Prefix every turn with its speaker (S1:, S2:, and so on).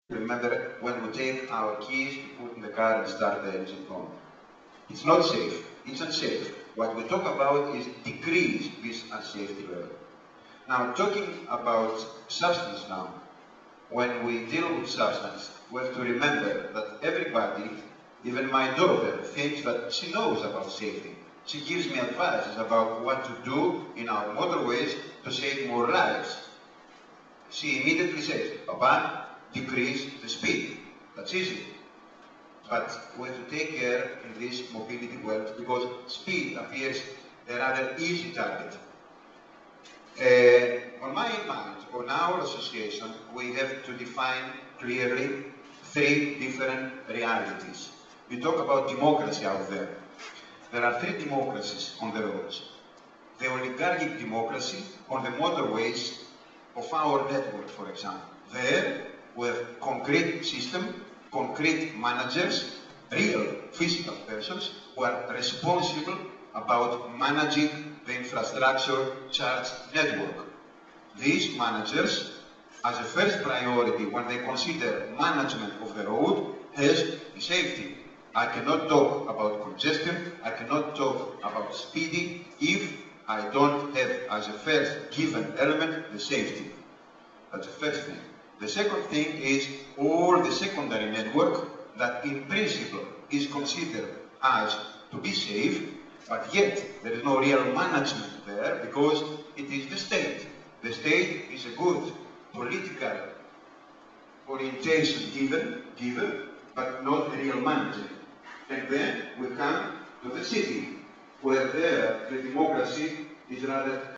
S1: remember when we take our keys to put in the car and start the engine on. It's not safe. It's unsafe. What we talk about is decrease this unsafety level. Now, talking about substance now, when we deal with substance, we have to remember that everybody, even my daughter, thinks that she knows about safety. She gives me advices about what to do in our motorways to save more lives. She immediately says, Papa, decrease the speed. That's easy. But we have to take care in this mobility world because speed appears a rather easy target. On my mind, on our association, we have to define clearly three different realities. We talk about democracy out there. There are three democracies on the roads. The oligarchic democracy on the motorways of our network, for example. There, we have concrete system, concrete managers, real physical persons who are responsible about managing the infrastructure charge network. These managers, as a first priority when they consider management of the road, has safety. I cannot talk about congestion, I cannot talk about speeding if I don't have as a first given element the safety. That's the first thing. The second thing is all the secondary network that in principle is considered as to be safe, but yet there is no real management there because it is the state. The state is a good political orientation given, but not a real management. And then we come to the city, where there the democracy is rather